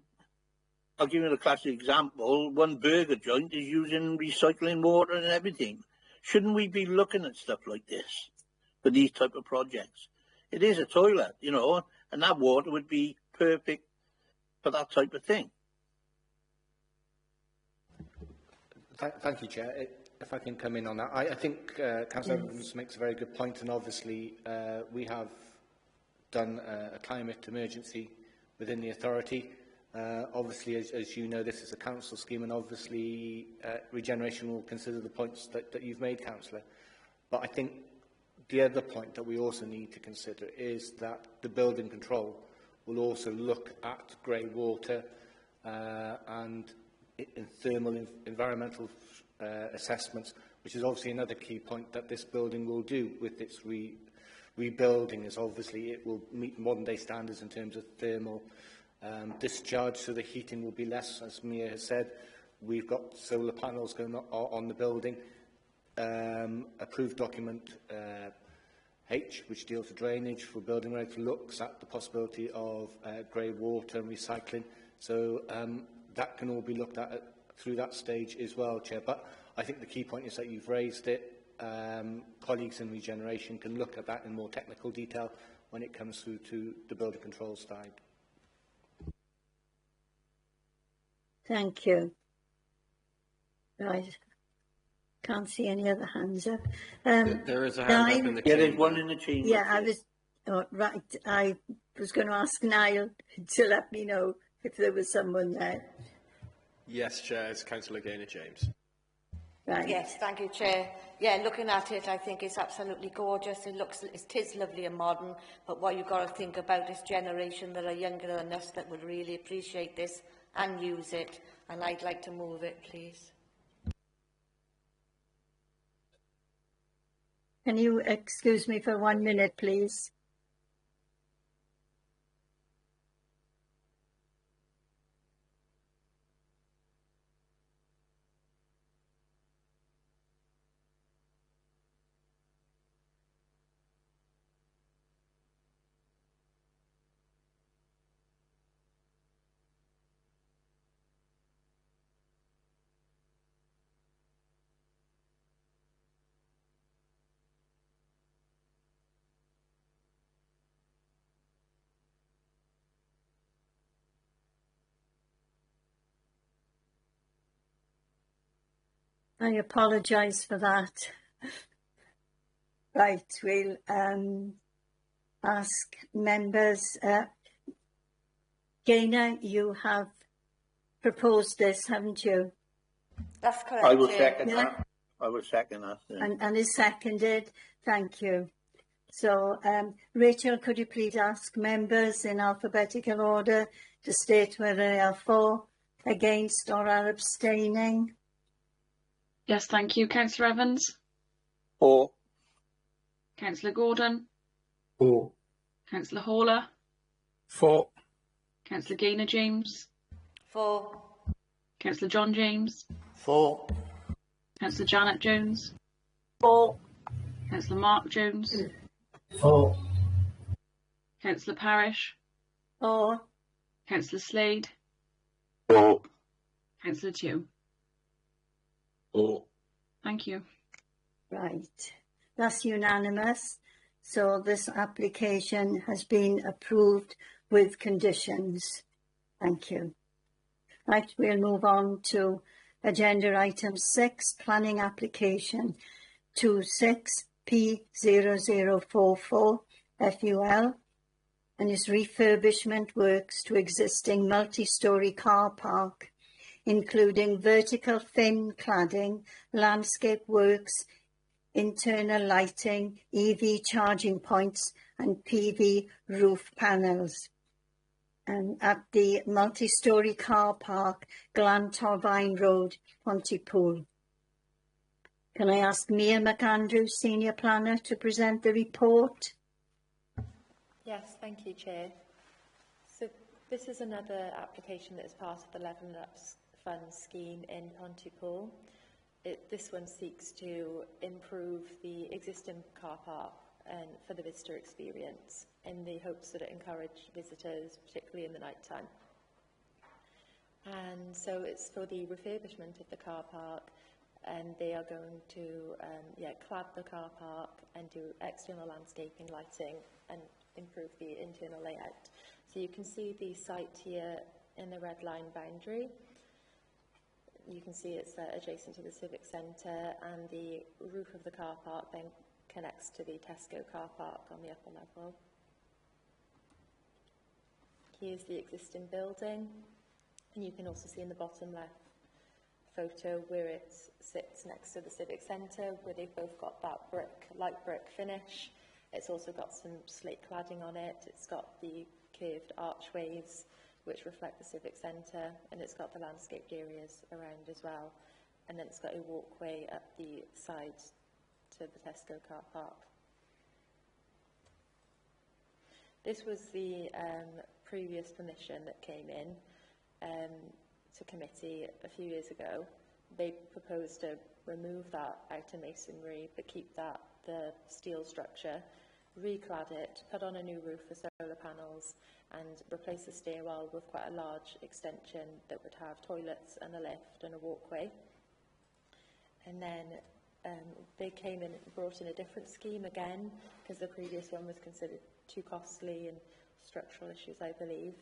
I'll give you a classic example. One burger joint is using recycling water and everything. Shouldn't we be looking at stuff like this for these type of projects? It is a toilet, you know, and that water would be perfect for that type of thing. Thank you, Chair. If I can come in on that, I think Councillor Evans makes a very good point, and obviously we have done a climate emergency within the authority. Obviously, as you know, this is a council scheme, and obviously Regeneration will consider the points that you've made, Councillor. But I think the other point that we also need to consider is that the building control will also look at grey water and in thermal environmental assessments, which is obviously another key point that this building will do with its rebuilding, is obviously it will meet modern day standards in terms of thermal discharge, so the heating will be less. As Mia has said, we've got solar panels going on the building. Approved document H, which deals with drainage for building regs, looks at the possibility of grey water and recycling. So that can all be looked at through that stage as well, Chair. But I think the key point is that you've raised it. Colleagues in Regeneration can look at that in more technical detail when it comes through to the building controls side. Thank you. Right. Can't see any other hands up. There is a hand up in the chamber. Yeah, there's one in the chamber. Yeah, I was right. I was going to ask Niall to let me know if there was someone there. Yes, Chair, it's Councillor Gaynor James. Right. Yes, thank you, Chair. Yeah, looking at it, I think it's absolutely gorgeous. It is lovely and modern, but what you've got to think about is generation that are younger than us that would really appreciate this and use it. And I'd like to move it, please. Can you excuse me for 1 minute, please? I apologise for that. Right, we'll ask members. Gaynor, you have proposed this, haven't you? That's correct. I will second that. I will second that. Yeah. And is seconded. Thank you. So, Rachel, could you please ask members in alphabetical order to state whether they are for, against or are abstaining? Yes, thank you. Councillor Evans? For. Councillor Gordon? For. Councillor Haller? For. Councillor Gaynor James? For. Councillor John James? For. Councillor Janet Jones? For. Councillor Mark Jones? For. Councillor Parish? For. Councillor Slade? For. Councillor Tew? For. Thank you. Right, that's unanimous. So this application has been approved with conditions. Thank you. Right, we'll move on to agenda item 6, planning application 26P0044 FUL, and its refurbishment works to existing multi-storey car park, including vertical thin cladding, landscape works, internal lighting, EV charging points and PV roof panels. And at the multi-storey car park, Glantorvine Road, Pontypool. Can I ask Mia McAndrews, Senior Planner, to present the report? Yes, thank you, Chair. So this is another application that is part of the Levelling Up Fund scheme in Pontypool. This one seeks to improve the existing car park and for the visitor experience in the hopes that it encourage visitors, particularly in the night time. And so it's for the refurbishment of the car park, and they are going to clad the car park and do external landscaping, lighting and improve the internal layout. So you can see the site here in the red line boundary. You can see it's adjacent to the Civic Centre, and the roof of the car park then connects to the Tesco car park on the upper level. Here's the existing building, and you can also see in the bottom left photo where it sits next to the Civic Centre, where they've both got that light brick finish. It's also got some slate cladding on it. It's got the curved archways which reflect the Civic Centre, and it's got the landscaped areas around as well. And then it's got a walkway up the side to the Tesco car park. This was the previous permission that came in to committee a few years ago. They proposed to remove that outer masonry but keep the steel structure, reclad it, put on a new roof for solar panels, and replace the stairwell with quite a large extension that would have toilets and a lift and a walkway. And then they came in and brought in a different scheme again, because the previous one was considered too costly and structural issues, I believe.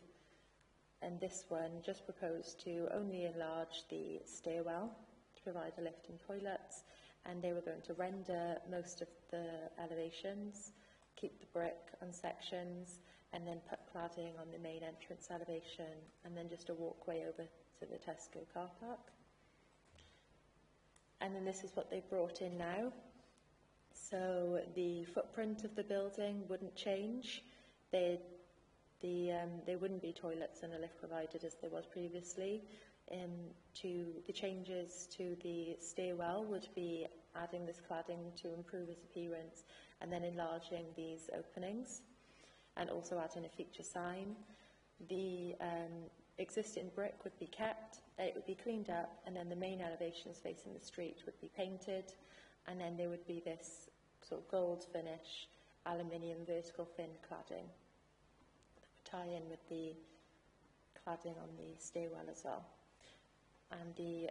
And this one just proposed to only enlarge the stairwell to provide a lift and toilets, and they were going to render most of the elevations, keep the brick on sections, and then put cladding on the main entrance elevation, and then just a walkway over to the Tesco car park. And then this is what they've brought in now. So the footprint of the building wouldn't change. There wouldn't be toilets and a lift provided as there was previously. The changes to the stairwell would be adding this cladding to improve its appearance, and then enlarging these openings, and also adding a feature sign. The existing brick would be kept, it would be cleaned up, and then the main elevations facing the street would be painted, and then there would be this sort of gold finish, aluminium vertical thin cladding that would tie in with the cladding on the stairwell as well. And the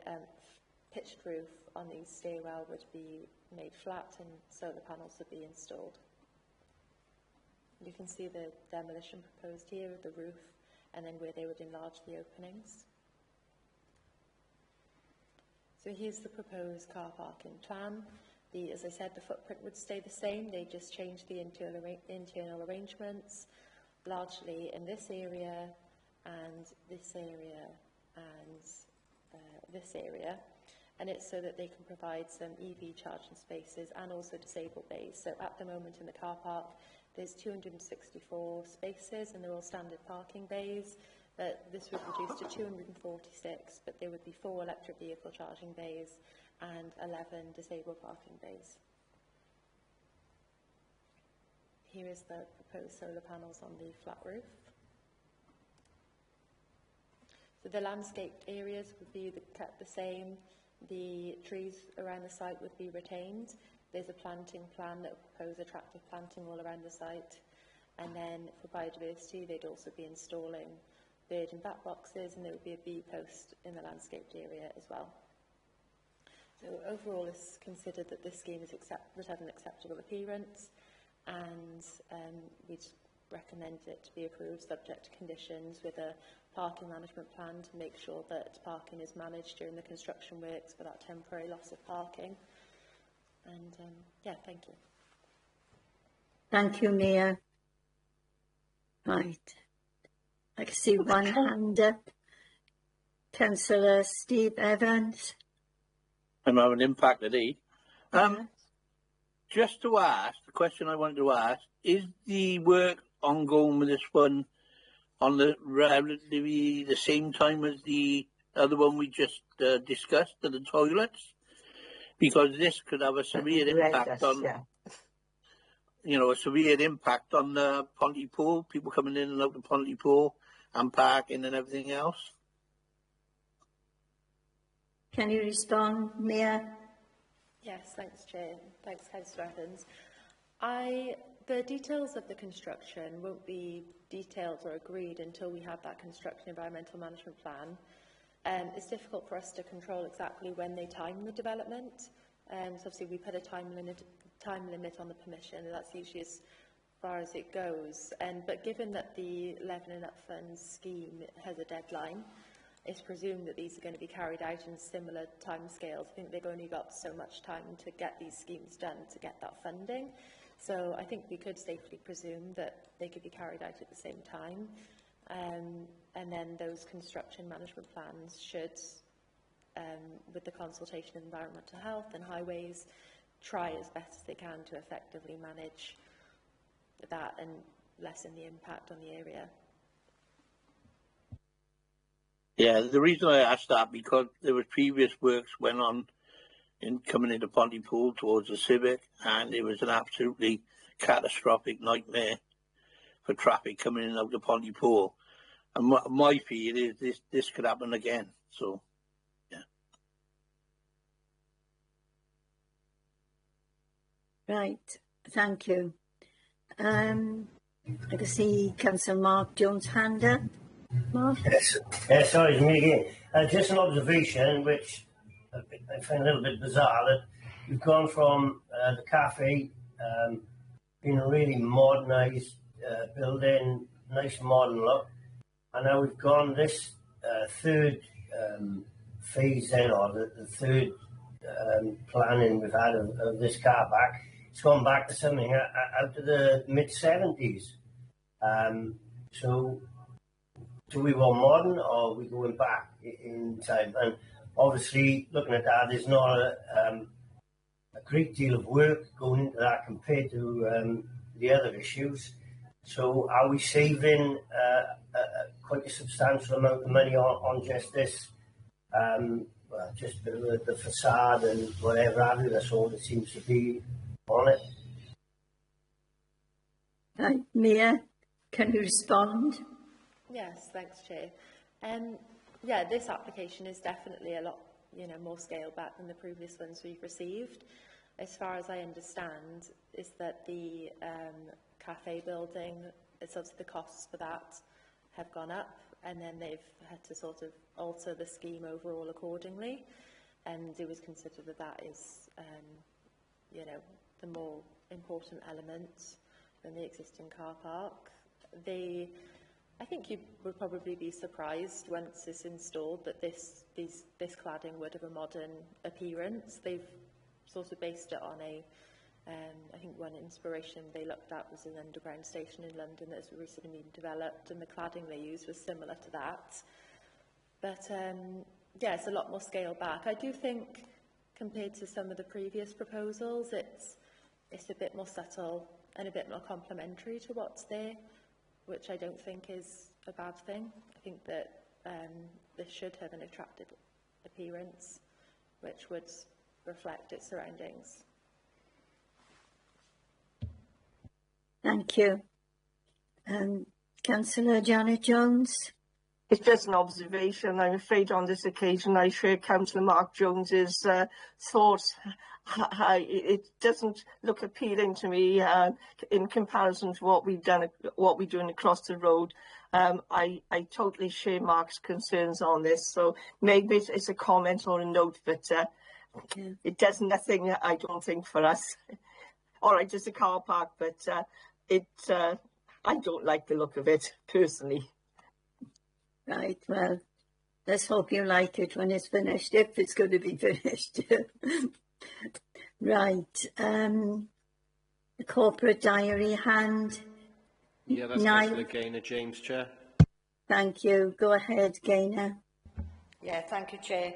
pitched roof on the stairwell would be made flat, and solar panels would be installed. You can see the demolition proposed here of the roof, and then where they would enlarge the openings. So here's the proposed car parking plan. As I said, the footprint would stay the same. They just changed the internal arrangements, largely in this area and this area and this area. And it's so that they can provide some EV charging spaces and also disabled bays. So at the moment in the car park, there's 264 spaces, and they're all standard parking bays. This would reduce to 246, but there would be 4 electric vehicle charging bays and 11 disabled parking bays. Here is the proposed solar panels on the flat roof. So the landscaped areas would be kept the same. The trees around the site would be retained. There's a planting plan that would propose attractive planting all around the site. And then for biodiversity, they'd also be installing bird and bat boxes, and there would be a bee post in the landscaped area as well. So overall, it's considered that this scheme would have an acceptable appearance, and we'd recommend it to be approved subject to conditions with a parking management plan to make sure that parking is managed during the construction works for that temporary loss of parking. And yeah, thank you. Thank you, Mia. Right. I can see one hand up. Councillor Steve Evans. I'm having an impact today. Just to ask, the question I wanted to ask, is the work ongoing with this one on the relatively the same time as the other one we just discussed, the toilets? Because this could have a severe impact on, you know, a severe impact on the Pontypool, people coming in and out of Pontypool and parking and everything else. Can you respond, Mia? Yes, thanks, Chair. Thanks, Councillor Evans. The details of the construction won't be detailed or agreed until we have that construction environmental management plan. It's difficult for us to control exactly when they time the development. So obviously we put a time limit on the permission, and that's usually as far as it goes. But given that the Levelling Up Funds scheme has a deadline, it's presumed that these are going to be carried out in similar timescales. I think they've only got so much time to get these schemes done to get that funding. So I think we could safely presume that they could be carried out at the same time. And then those construction management plans should, with the consultation of environmental health and highways, try as best as they can to effectively manage that and lessen the impact on the area. Yeah, the reason I asked that, because there was previous works went on in coming into Pontypool towards the Civic, and it was an absolutely catastrophic nightmare for traffic coming in and out of Pontypool. And my fear is this could happen again. So, yeah. Right, thank you. I can see Councillor Mark Jones' hand up. Mark? Yes, sorry, it's me again. Just an observation, which I find a little bit bizarre, that we've gone from the cafe being a really modernised building, nice modern look, and now we've gone this third phase then, or the third planning we've had of this car park. It's gone back to something out of the mid-70s. So do we want modern, or are we going back in time? And obviously, looking at that, there's not a great deal of work going into that compared to the other issues. So are we saving quite a substantial amount of money on just this, well, just the facade and whatever have you? That's all that seems to be on it. Mia, can you respond? Yes, thanks, Chair. Yeah, this application is definitely a lot, more scaled back than the previous ones we've received. As far as I understand, is that the cafe building, it's obviously the costs for that have gone up, and then they've had to sort of alter the scheme overall accordingly. And it was considered that that is, the more important element than the existing car park. I think you would probably be surprised once it's installed that this cladding would have a modern appearance. They've sort of based it on I think one inspiration they looked at was an underground station in London that's recently been developed, and the cladding they used was similar to that. But yeah, it's a lot more scaled back. I do think compared to some of the previous proposals, it's a bit more subtle and a bit more complementary to what's there, which I don't think is a bad thing. I think that this should have an attractive appearance, which would reflect its surroundings. Thank you. Councillor Janet Jones. It's just an observation. I'm afraid on this occasion I share Councillor Mark Jones's thoughts. It doesn't look appealing to me in comparison to what we're doing across the road. I totally share Mark's concerns on this. So maybe it's a comment or a note, but it does nothing, I don't think, for us. all right, just a car park, but I don't like the look of it personally. Right, well, let's hope you like it when it's finished, if it's going to be finished. Right, the corporate diary hand. Yeah, that's Councillor Gaynor James, Chair. Thank you. Go ahead, Gaynor. Yeah, thank you, Chair.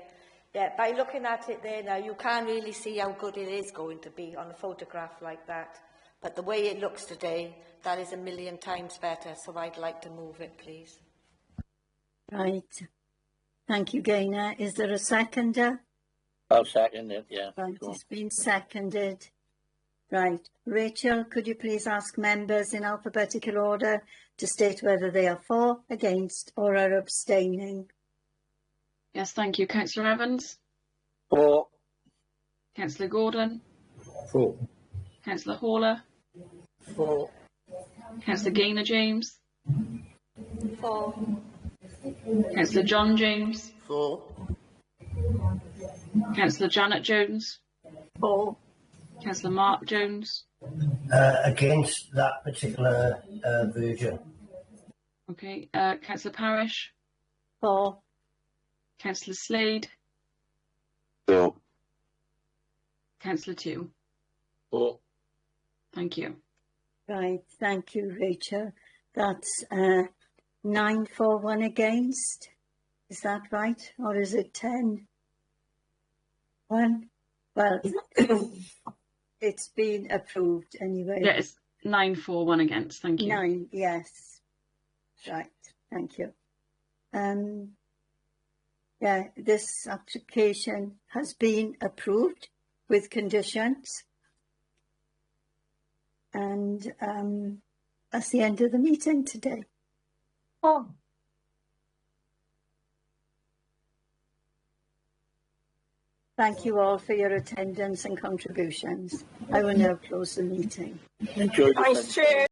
Yeah, by looking at it there now, you can't really see how good it is going to be on a photograph like that. But the way it looks today, that is 1,000,000 times better, so I'd like to move it, please. Right. Thank you, Gaynor. Is there a seconder? I'll second it, yeah. Right, it's been seconded. Right. Rachel, could you please ask members in alphabetical order to state whether they are for, against, or are abstaining? Yes, thank you. Councillor Evans? For. Councillor Gordon? For. Councillor Haller? For. Councillor Gaynor James? For. Councillor John James? For. Councillor Janet Jones? For. Councillor Mark Jones? Against that particular version. Okay. Councillor Parish? For. Councillor Slade? For. Councillor Tew? For. Thank you. Right, thank you, Rachel. That's 9 for, 1 against. Is that right? Or is it 10? 1? Well, it's been approved anyway. Yeah, it's 9 for, 1 against. Thank you. 9, yes. Right, thank you. Yeah, this application has been approved with conditions. And that's the end of the meeting today. Oh. Thank you all for your attendance and contributions. I will now close the meeting. Enjoy the Thanks, Chair.